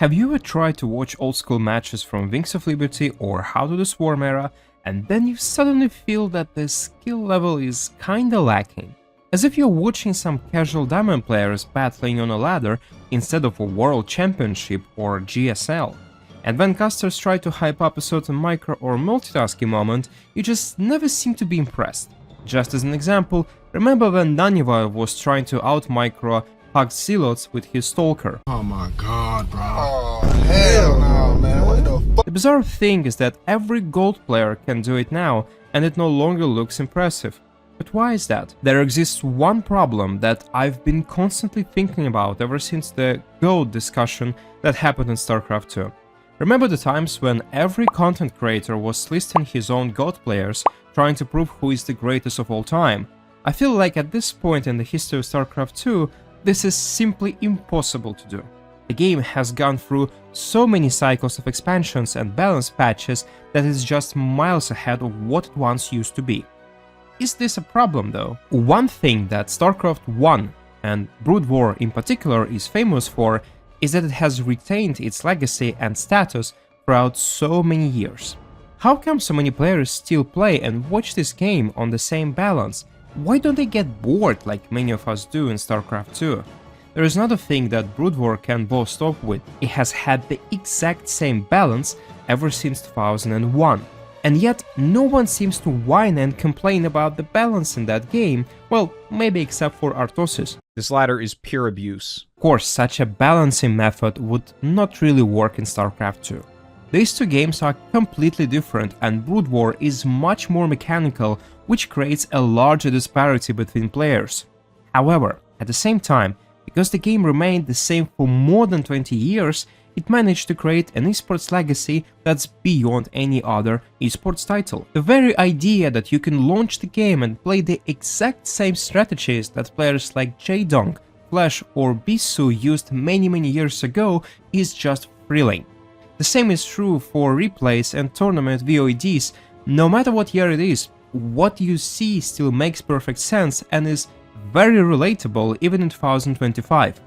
Have you ever tried to watch old school matches from Wings of Liberty or How to the Swarm era, and then you suddenly feel that the skill level is kinda lacking? As if you're watching some casual diamond players battling on a ladder instead of a world championship or GSL. And when casters try to hype up a certain micro or multitasking moment, you just never seem to be impressed. Just as an example, remember when Naniva was trying to out-micro Hug Zealots with his Stalker. Oh my god, bro. Oh, hell no, man. What the fuck? The bizarre thing is that every gold player can do it now, and it no longer looks impressive. But why is that? There exists one problem that I've been constantly thinking about ever since the GOAT discussion that happened in StarCraft 2. Remember the times when every content creator was listing his own GOAT players, trying to prove who is the greatest of all time? I feel like at this point in the history of StarCraft 2, this is simply impossible to do. The game has gone through so many cycles of expansions and balance patches that it's just miles ahead of what it once used to be. Is this a problem though? One thing that StarCraft 1 and Brood War in particular is famous for is that it has retained its legacy and status throughout so many years. How come so many players still play and watch this game on the same balance? Why don't they get bored like many of us do in StarCraft 2? There is another thing that Brood War can boast of with. It has had the exact same balance ever since 2001. And yet, no one seems to whine and complain about the balance in that game, well, maybe except for Artosis. This latter is pure abuse. Of course, such a balancing method would not really work in StarCraft 2. These two games are completely different, and Brood War is much more mechanical, which creates a larger disparity between players. However, at the same time, because the game remained the same for more than 20 years, it managed to create an esports legacy that's beyond any other esports title. The very idea that you can launch the game and play the exact same strategies that players like Jaedong, Flash or Bisu used many years ago is just thrilling. The same is true for replays and tournament VODs. No matter what year it is, what you see still makes perfect sense and is very relatable even in 2025.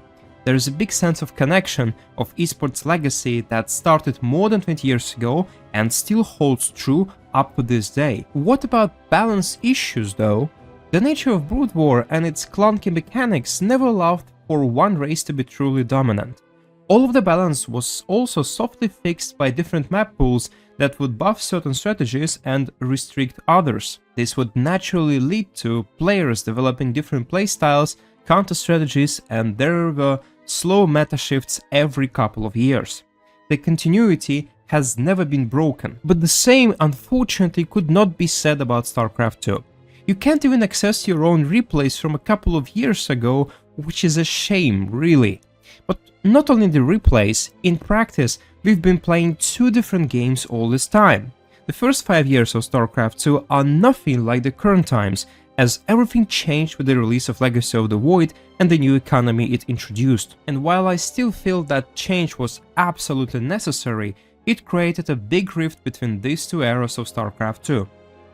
There is a big sense of connection of esports legacy that started more than 20 years ago and still holds true up to this day. What about balance issues though? The nature of Brood War and its clunky mechanics never allowed for one race to be truly dominant. All of the balance was also softly fixed by different map pools that would buff certain strategies and restrict others. This would naturally lead to players developing different playstyles, counter strategies, and there were slow meta shifts every couple of years. The continuity has never been broken, but the same unfortunately could not be said about StarCraft 2. You can't even access your own replays from a couple of years ago, which is a shame, really. But not only the replays, in practice, we've been playing two different games all this time. The first 5 years of StarCraft 2 are nothing like the current times, as everything changed with the release of Legacy of the Void and the new economy it introduced. And while I still feel that change was absolutely necessary, it created a big rift between these two eras of StarCraft 2.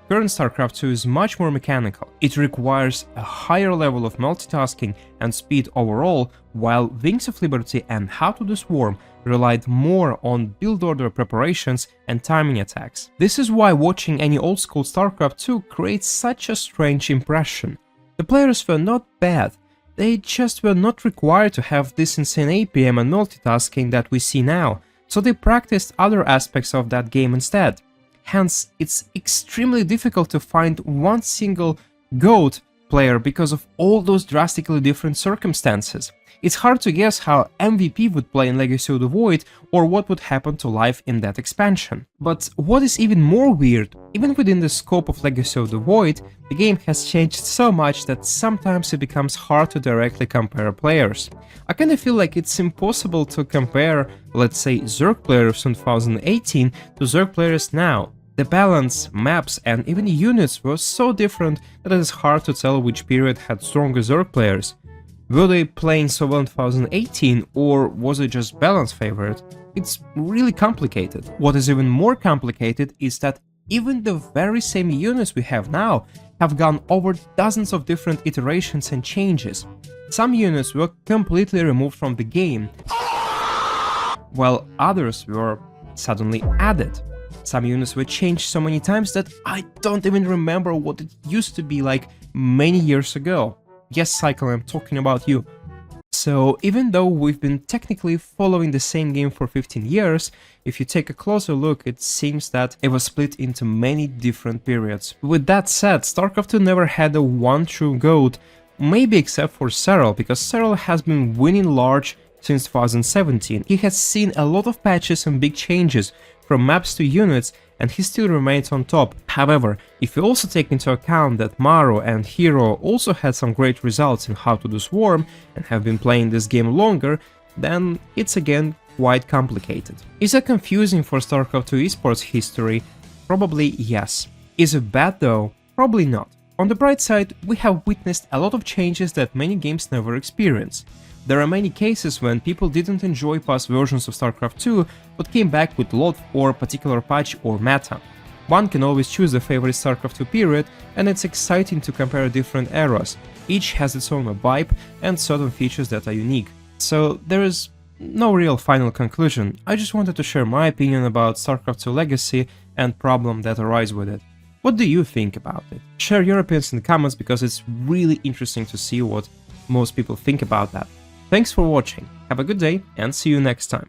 Current StarCraft 2 is much more mechanical. It requires a higher level of multitasking and speed overall, while Wings of Liberty and How to the Swarm relied more on build order preparations and timing attacks. This is why watching any old school StarCraft 2 creates such a strange impression. The players were not bad, they just were not required to have this insane APM and multitasking that we see now, so they practiced other aspects of that game instead. Hence, it's extremely difficult to find one single GOAT player because of all those drastically different circumstances. It's hard to guess how MVP would play in Legacy of the Void or what would happen to life in that expansion. But what is even more weird, even within the scope of Legacy of the Void, the game has changed so much that sometimes it becomes hard to directly compare players. I kinda feel like it's impossible to compare, let's say, Zerg players in 2018 to Zerg players now. The balance, maps and even units were so different that it is hard to tell which period had stronger Zerg players. Were they playing so well in 2018 or was it just balance favored? It's really complicated. What is even more complicated is that even the very same units we have now have gone over dozens of different iterations and changes. Some units were completely removed from the game, while others were suddenly added. Some units were changed so many times that I don't even remember what it used to be like many years ago. Yes, Cycle, I'm talking about you. So even though we've been technically following the same game for 15 years, if you take a closer look, it seems that it was split into many different periods. With that said, StarCraft 2 never had a one true GOAT, maybe except for Cyril, because Cyril has been winning large since 2017. He has seen a lot of patches and big changes, from maps to units, and he still remains on top. However, if you also take into account that Maro and Hero also had some great results in How to Do Swarm and have been playing this game longer, then it's again quite complicated. Is it confusing for StarCraft 2 esports history? Probably yes. Is it bad though? Probably not. On the bright side, we have witnessed a lot of changes that many games never experience. There are many cases when people didn't enjoy past versions of StarCraft 2, but came back with lot or particular patch or meta. One can always choose a favorite StarCraft 2 period, and it's exciting to compare different eras. Each has its own vibe and certain features that are unique. So there is no real final conclusion. I just wanted to share my opinion about StarCraft 2 legacy and problem that arise with it. What do you think about it? Share your opinions in the comments, because it's really interesting to see what most people think about that. Thanks for watching, have a good day, and see you next time.